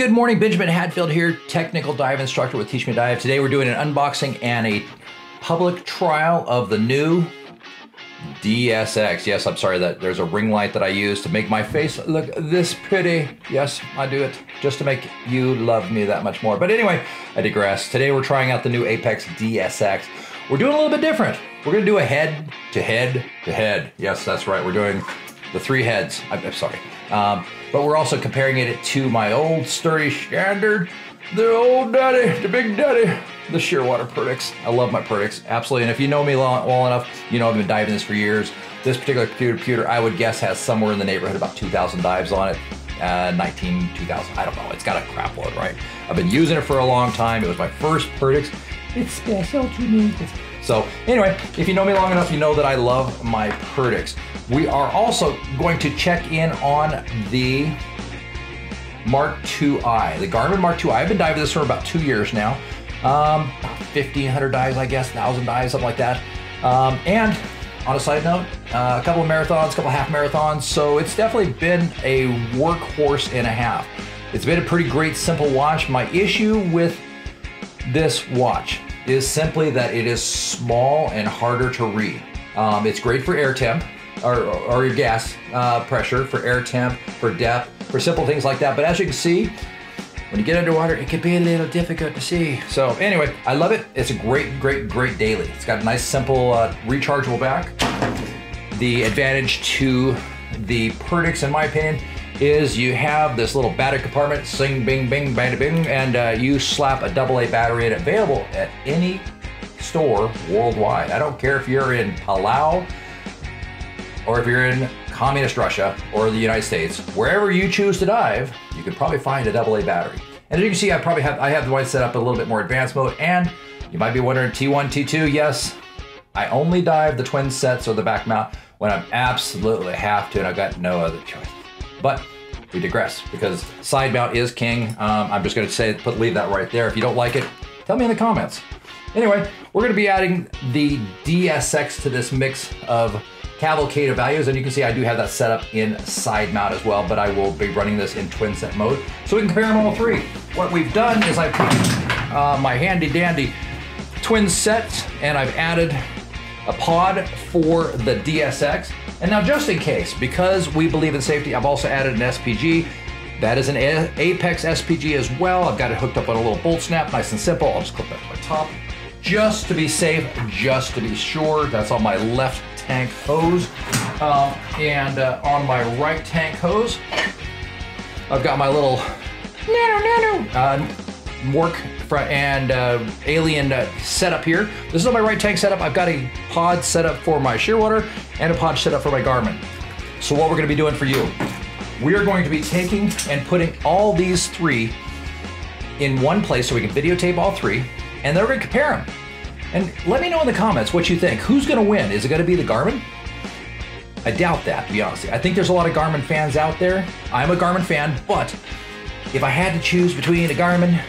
Good morning, Benjamin Hadfield here, technical dive instructor with Teach Me Dive. Today we're doing an unboxing and a public trial of the new DSX. Yes, I'm sorry that there's a ring light that I use to make my face look this pretty. Yes, I do it just to make you love me that much more. But anyway, I digress. Today we're trying out the new Apex DSX. We're doing a little bit different. We're gonna do a head to head to head. Yes, that's right, we're doing the three heads. I'm sorry. But we're also comparing it to my old sturdy standard, the old daddy, the big daddy, the Shearwater Perdix. I love my Perdix, absolutely. And if you know me well enough, you know I've been diving this for years. This particular computer, I would guess, has somewhere in the neighborhood about 2,000 dives on it. 2000, I don't know, it's got a crap load, right? I've been using it for a long time. It was my first Perdix. It's special to me. So anyway, if you know me long enough, you know that I love my Perdix. We are also going to check in on the Mark II-i, the Garmin Mark II-i. I've been diving this for about 2 years now. 1,500 dives, I guess, 1,000 dives, something like that. And on a side note, a couple of marathons, a couple of half marathons. So it's definitely been a workhorse and a half. It's been a pretty great, simple watch. My issue with this watch is simply that it is small and harder to read. It's great for air temp, or your gas pressure, for air temp, for depth, for simple things like that. But as you can see, when you get underwater, it can be a little difficult to see. So anyway, I love it. It's a great, great, great daily. It's got a nice, simple, rechargeable back. The advantage to the Perdix, in my opinion, is you have this little battery compartment, sing, bing, bing, bang, bing, and you slap a AA battery in, available at any store worldwide. I don't care if you're in Palau, or if you're in communist Russia or the United States, wherever you choose to dive, you can probably find a AA battery. And as you can see, I have the one set up a little bit more advanced mode, and you might be wondering, T1, T2, yes, I only dive the twin sets or the back mount when I absolutely have to, and I've got no other choice. But we digress, because side mount is king. I'm just gonna leave that right there. If you don't like it, tell me in the comments. Anyway, we're gonna be adding the DSX to this mix of cavalcade of values, and you can see I do have that set up in side mount as well, but I will be running this in twin set mode so we can compare them all three. What we've done is I've taken my handy dandy twin sets and I've added a pod for the DSX. And now, just in case, because we believe in safety, I've also added an SPG. That is an Apex SPG as well. I've got it hooked up on a little bolt snap, nice and simple. I'll just clip that to my top, just to be safe, just to be sure. That's on my left tank hose. And on my right tank hose, I've got my little Mork and Alien setup here. This is on my right tank setup. I've got a pod set up for my Shearwater and a pod set up for my Garmin. So what we're gonna be doing for you, we are going to be taking and putting all these three in one place so we can videotape all three, and then we're gonna compare them. And let me know in the comments what you think. Who's gonna win? Is it gonna be the Garmin? I doubt that, to be honest. I think there's a lot of Garmin fans out there. I'm a Garmin fan, but if I had to choose between a Garmin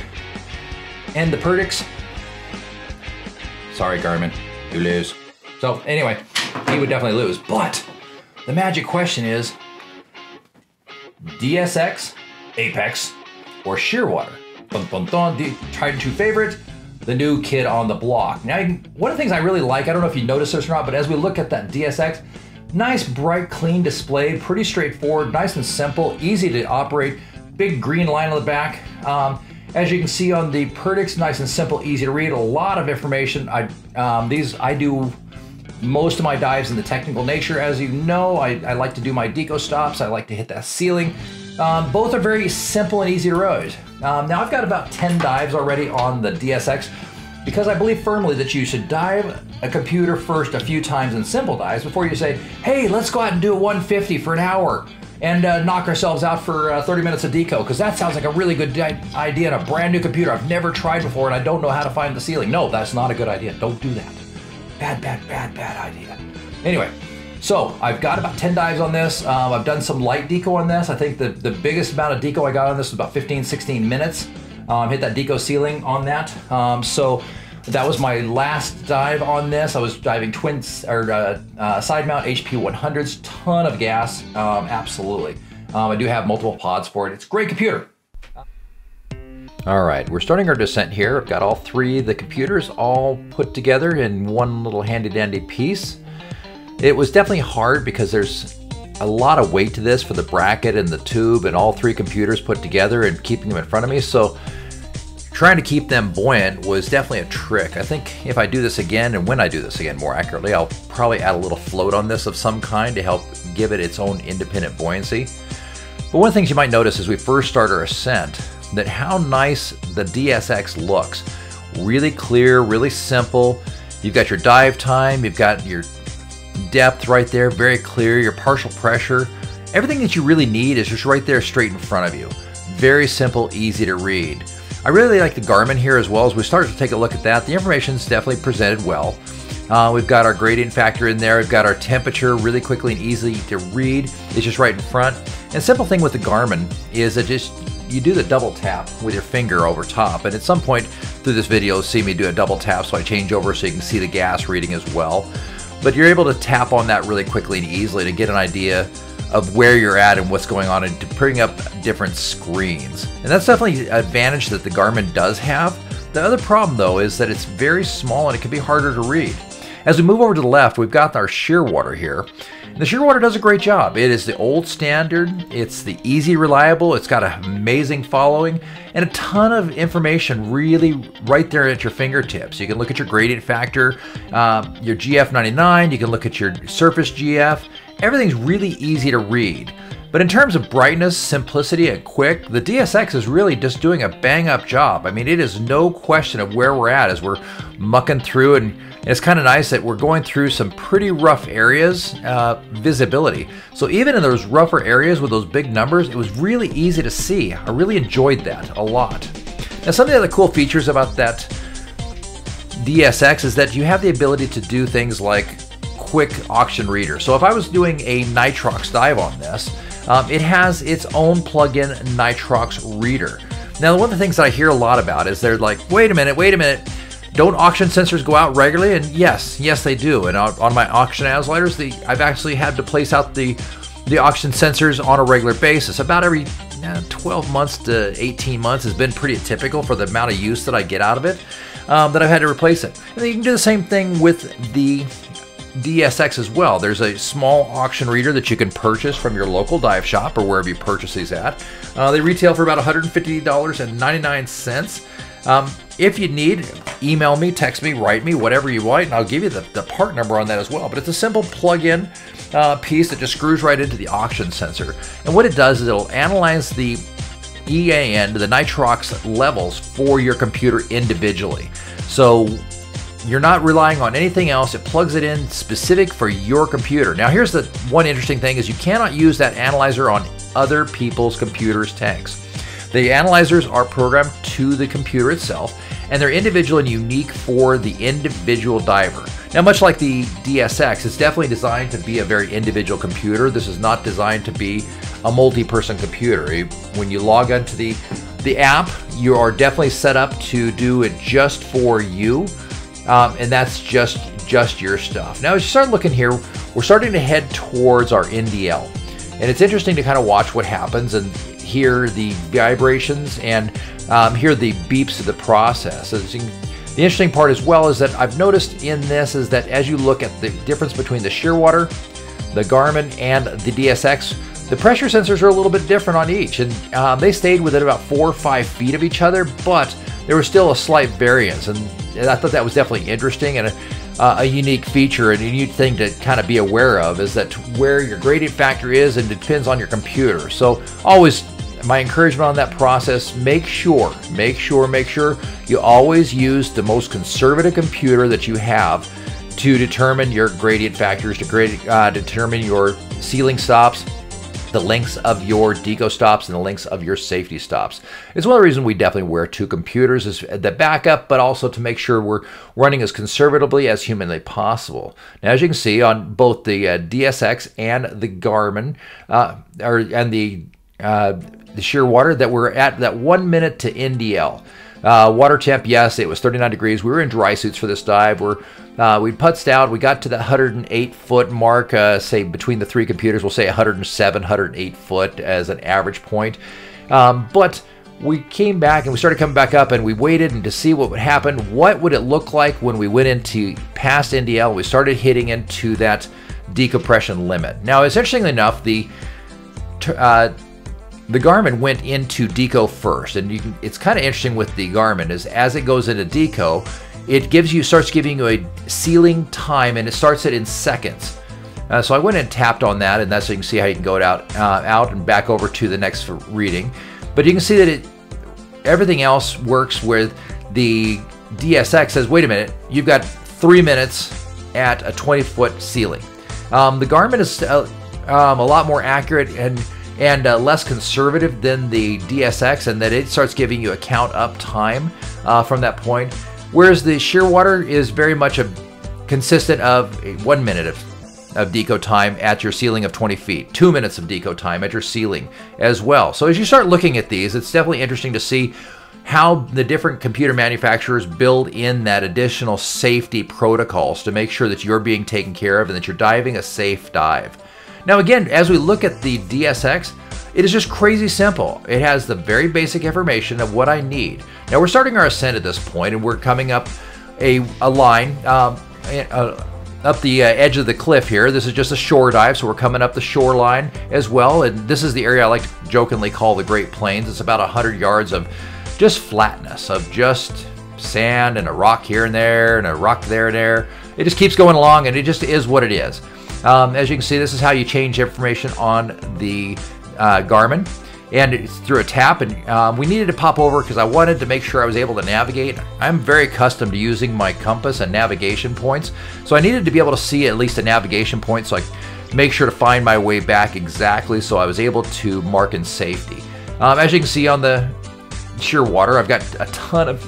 and the Perdix, sorry Garmin, you lose. So anyway, he would definitely lose. But the magic question is, DSX, Apex, or Shearwater? Dun, dun, dun. Tried and true favorite, the new kid on the block. Now, one of the things I really like, I don't know if you noticed this or not, but as we look at that DSX, nice, bright, clean display, pretty straightforward, nice and simple, easy to operate, big green line on the back. As you can see on the Perdix, nice and simple, easy to read, a lot of information. I do most of my dives in the technical nature. As you know, I like to do my Deco stops. I like to hit that ceiling. Both are very simple and easy to ride. Now I've got about 10 dives already on the DSX, because I believe firmly that you should dive a computer first a few times in simple dives before you say, hey, let's go out and do a 150 for an hour and knock ourselves out for 30 minutes of Deco, because that sounds like a really good idea on a brand new computer I've never tried before and I don't know how to find the ceiling. No, that's not a good idea. Don't do that. Bad, bad, bad, bad idea. Anyway, so I've got about 10 dives on this. I've done some light Deco on this. I think the biggest amount of Deco I got on this was about 15, 16 minutes. Hit that Deco ceiling on that. So that was my last dive on this. I was diving twins or side mount HP 100s, ton of gas, absolutely. I do have multiple pods for it. It's a great computer. All right, we're starting our descent here. I've got all three of the computers all put together in one little handy-dandy piece. It was definitely hard because there's a lot of weight to this for the bracket and the tube and all three computers put together and keeping them in front of me. So trying to keep them buoyant was definitely a trick. I think if I do this again, and when I do this again more accurately, I'll probably add a little float on this of some kind to help give it its own independent buoyancy. But one of the things you might notice as we first start our ascent, that how nice the DSX looks. Really clear, really simple. You've got your dive time, you've got your depth right there, very clear, your partial pressure. Everything that you really need is just right there straight in front of you. Very simple, easy to read. I really like the Garmin here as well. As we start to take a look at that, the information's definitely presented well. We've got our gradient factor in there. We've got our temperature really quickly and easy to read. It's just right in front. And simple thing with the Garmin is that you do the double tap with your finger over top. And at some point through this video, you'll see me do a double tap, so I change over so you can see the gas reading as well. But you're able to tap on that really quickly and easily to get an idea of where you're at and what's going on and to bring up different screens. And that's definitely an advantage that the Garmin does have. The other problem though is that it's very small and it can be harder to read. As we move over to the left, we've got our Shearwater here. And the Shearwater does a great job. It is the old standard, it's the easy reliable, it's got an amazing following, and a ton of information really right there at your fingertips. You can look at your gradient factor, your GF99, you can look at your surface GF. Everything's really easy to read. But in terms of brightness, simplicity, and quick, the DSX is really just doing a bang-up job. I mean, it is no question of where we're at as we're mucking through, and it's kind of nice that we're going through some pretty rough areas, visibility. So even in those rougher areas with those big numbers, it was really easy to see. I really enjoyed that a lot. Now, some of the other cool features about that DSX is that you have the ability to do things like quick auction reader. So if I was doing a nitrox dive on this, it has its own plug-in nitrox reader. Now, one of the things that I hear a lot about is they're like, wait a minute, don't auction sensors go out regularly? And yes, they do. And on my auction isolators, I've actually had to place out the auction sensors on a regular basis. About every 12 months to 18 months has been pretty typical for the amount of use that I get out of it, that I've had to replace it. And you can do the same thing with the DSX as well. There's a small auction reader that you can purchase from your local dive shop or wherever you purchase these at. They retail for about $150.99. If you need, email me, text me, write me, whatever you want, and I'll give you the part number on that as well. But it's a simple plug-in piece that just screws right into the auction sensor. And what it does is it'll analyze the EAN, the nitrox levels for your computer individually. So you're not relying on anything else. It plugs it in specific for your computer. Now here's the one interesting thing is you cannot use that analyzer on other people's computers' tanks. The analyzers are programmed to the computer itself, and they're individual and unique for the individual diver. Now, much like the DSX, it's definitely designed to be a very individual computer. This is not designed to be a multi-person computer. When you log onto the app, you are definitely set up to do it just for you. And that's just your stuff. Now, as you start looking here, we're starting to head towards our NDL. And it's interesting to kind of watch what happens and hear the vibrations and hear the beeps of the process. The interesting part as well is that I've noticed in this is that as you look at the difference between the Shearwater, the Garmin, and the DSX, the pressure sensors are a little bit different on each. And they stayed within about 4 or 5 feet of each other, but there was still a slight variance. And I thought that was definitely interesting and a unique feature and a unique thing to kind of be aware of is that where your gradient factor is, and it depends on your computer. So always my encouragement on that process, make sure you always use the most conservative computer that you have to determine your gradient factors, to determine your ceiling stops, the lengths of your Deco stops, and the lengths of your safety stops. It's one of the reasons we definitely wear 2 computers is the backup, but also to make sure we're running as conservatively as humanly possible. Now, as you can see on both the DSX and the Garmin, and the Shearwater, that we're at that 1 minute to NDL. Water temp, yes, it was 39 degrees. We were in dry suits for this dive. We putzed out. We got to the 108 foot mark, say between the 3 computers, we'll say 107, 108 foot as an average point. But we came back and we started coming back up, and we waited and to see what would happen. What would it look like when we went into past NDL? We started hitting into that decompression limit. Now, it's interestingly enough, the Garmin went into Deco first, and it's kind of interesting with the Garmin is as it goes into Deco, it starts giving you a sealing time, and it starts it in seconds. So I went and tapped on that, and that's so you can see how you can go out and back over to the next reading. But you can see that everything else works with the DSX says, wait a minute, you've got 3 minutes at a 20-foot ceiling. The Garmin is a lot more accurate and less conservative than the DSX, and that it starts giving you a count up time from that point. Whereas the Shearwater is very much consistent of 1 minute of deco time at your ceiling of 20 feet, 2 minutes of deco time at your ceiling as well. So as you start looking at these, it's definitely interesting to see how the different computer manufacturers build in that additional safety protocols to make sure that you're being taken care of and that you're diving a safe dive. Now again, as we look at the DSX, it is just crazy simple. It has the very basic information of what I need. Now we're starting our ascent at this point, and we're coming up a line up the edge of the cliff here. This is just a shore dive, so we're coming up the shoreline as well. And this is the area I like to jokingly call the Great Plains. It's about 100 yards of just flatness, of just sand and a rock here and there and a rock there and there. It just keeps going along, and it just is what it is. As you can see, this is how you change information on the Garmin, and it's through a tap. And we needed to pop over because I wanted to make sure I was able to navigate. I'm very accustomed to using my compass and navigation points, so I needed to be able to see at least a navigation point so I make sure to find my way back exactly, so I was able to mark in safety. As you can see on the Shearwater, I've got a ton of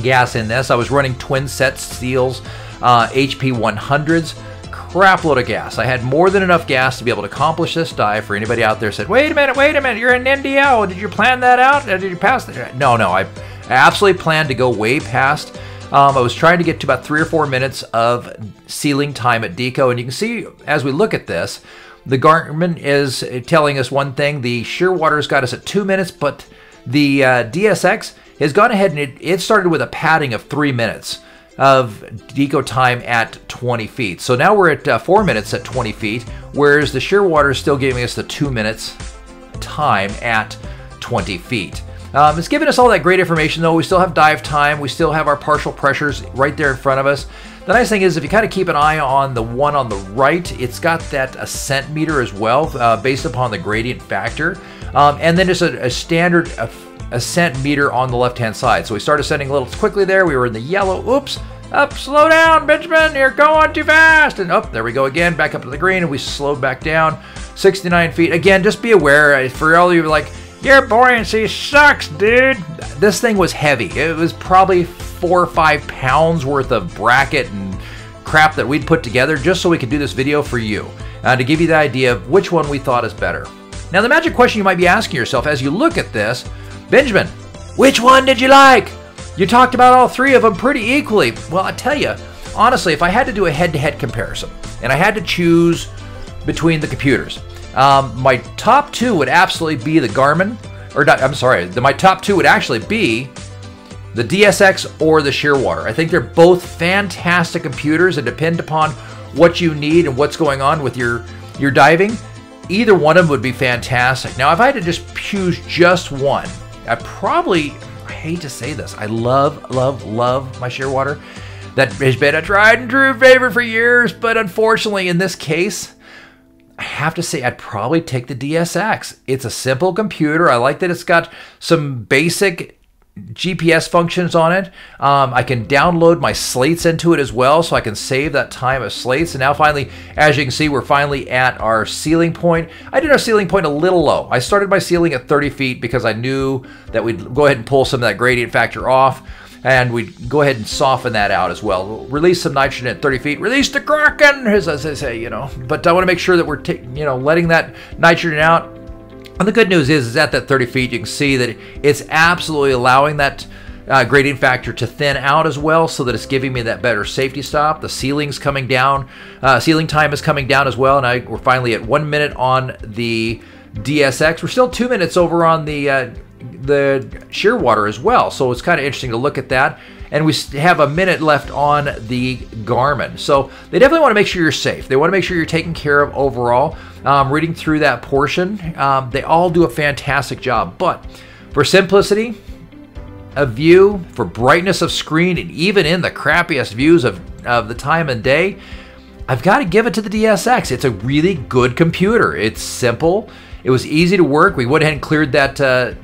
gas in this. I was running twin set seals, HP 100s. Crap load of gas. I had more than enough gas to be able to accomplish this dive. For anybody out there said, wait a minute, you're in NDL. Did you plan that out? Did you pass that? No, I absolutely planned to go way past. I was trying to get to about 3 or 4 minutes of sealing time at Deco, and you can see as we look at this, the Garmin is telling us one thing. The Shearwater's got us at 2 minutes, but the DSX has gone ahead and it started with a padding of 3 minutes of deco time at 20 feet. So now we're at 4 minutes at 20 feet, whereas the Shearwater is still giving us the 2 minutes time at 20 feet. It's giving us all that great information though. We still have dive time. We still have our partial pressures right there in front of us. The nice thing is if you kind of keep an eye on the one on the right, it's got that ascent meter as well based upon the gradient factor. And then just a standard ascent meter on the left-hand side. So we started ascending a little quickly there. We were in the yellow. Oops. Up, slow down, Benjamin. You're going too fast. And up, there we go again. Back up to the green, and we slowed back down. 69 feet. Again, just be aware, for all of you who are like, your buoyancy sucks, dude. This thing was heavy. It was probably 4 or 5 pounds worth of bracket and crap that we'd put together just so we could do this video for you, to give you the idea of which one we thought is better. Now, the magic question you might be asking yourself as you look at this, Benjamin, which one did you like? You talked about all 3 of them pretty equally. Well, I tell you, honestly, if I had to do a head-to-head comparison and I had to choose between the computers, my top 2 would absolutely be the Garmin, or not, I'm sorry, my top 2 would actually be the DSX or the Shearwater. I think they're both fantastic computers and depend upon what you need and what's going on with your diving. Either one of them would be fantastic. Now, if I had to just choose just one, I hate to say this, I love my Shearwater. That has been a tried and true favorite for years, but unfortunately in this case, I have to say I'd probably take the DSX. It's a simple computer. I like that it's got some basic GPS functions on it. I can download my slates into it as well, so I can save that time of slates. And now finally, as you can see, we're finally at our ceiling point. I did our ceiling point a little low. I started my ceiling at 30 feet because I knew that we'd go ahead and pull some of that gradient factor off, and we'd go ahead and soften that out as well. Release some nitrogen at 30 feet. Release the Kraken, as I say, you know. But I want to make sure that we're letting that nitrogen out. And the good news is at that 30 feet, you can see that it's absolutely allowing that gradient factor to thin out as well, so that it's giving me that better safety stop. The ceiling's coming down. Ceiling time is coming down as well, and we're finally at 1 minute on the DSX. We're still 2 minutes over on the Shearwater as well. So it's kind of interesting to look at that. And we have a minute left on the Garmin. So they definitely want to make sure you're safe. They want to make sure you're taken care of overall. Reading through that portion, they all do a fantastic job. But for simplicity of view, for brightness of screen, and even in the crappiest views of the time and day, I've got to give it to the DSX. It's a really good computer. It's simple. It was easy to work. We went ahead and cleared that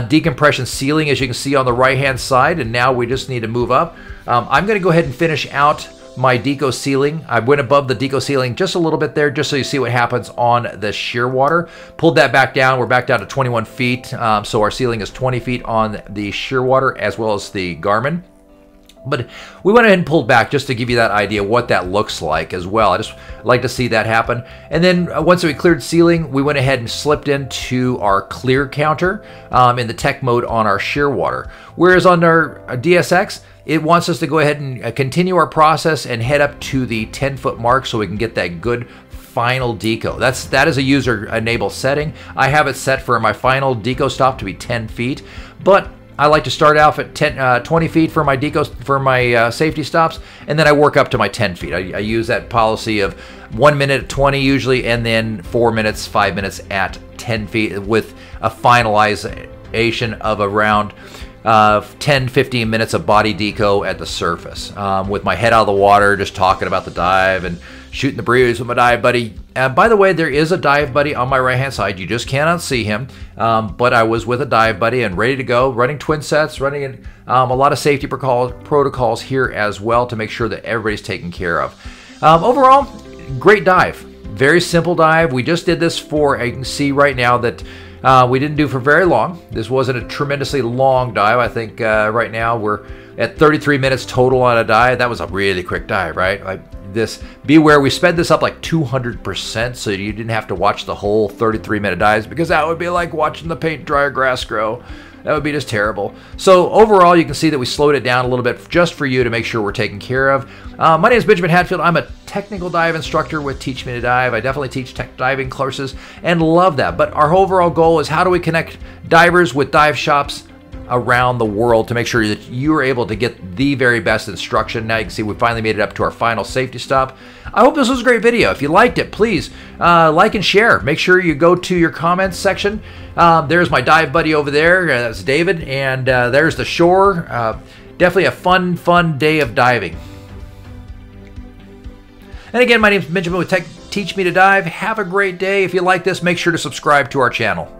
decompression ceiling, as you can see on the right-hand side, and now we just need to move up. I'm going to go ahead and finish out my Deco ceiling. I went above the Deco ceiling just a little bit there, just so you see what happens on the Shearwater. Pulled that back down. We're back down to 21 feet, so our ceiling is 20 feet on the Shearwater as well as the Garmin. But we went ahead and pulled back just to give you that idea what that looks like as well. I just like to see that happen. And then once we cleared ceiling, we went ahead and slipped into our clear counter in the tech mode on our Shearwater. Whereas on our DSX, it wants us to go ahead and continue our process and head up to the 10-foot mark so we can get that good final deco. That is a user enabled setting. I have it set for my final deco stop to be 10 feet, but I like to start off at 20 feet for my deco, for my safety stops, and then I work up to my 10 feet. I use that policy of 1 minute at 20 usually, and then 4 minutes, 5 minutes at 10 feet with a finalization of around 10-15 minutes of body deco at the surface, with my head out of the water, just talking about the dive and shooting the breeze with my dive buddy. By the way, there is a dive buddy on my right-hand side. You just cannot see him, but I was with a dive buddy and ready to go, running twin sets, running a lot of safety protocols here as well to make sure that everybody's taken care of. Overall, great dive. Very simple dive. We just did this for, you can see right now that we didn't do for very long. This wasn't a tremendously long dive. I think right now we're at 33 minutes total on a dive. That was a really quick dive, right? Beware, we sped this up like 200%, so you didn't have to watch the whole 33-minute dives, because that would be like watching the paint dry or grass grow. That would be just terrible. So overall, you can see that we slowed it down a little bit just for you to make sure we're taken care of. My name is Benjamin Hadfield. I'm a technical dive instructor with Teach Me to Dive. I definitely teach tech diving courses and love that. But our overall goal is, how do we connect divers with dive shops around the world to make sure that you are able to get the very best instruction. Now you can see we finally made it up to our final safety stop. I hope this was a great video. If you liked it, please like and share. Make sure you go to your comments section. There's my dive buddy over there. That's David. And there's the shore. Definitely a fun day of diving. And again, my name is Benjamin with Teach Me to Dive. Have a great day. If you like this, make sure to subscribe to our channel.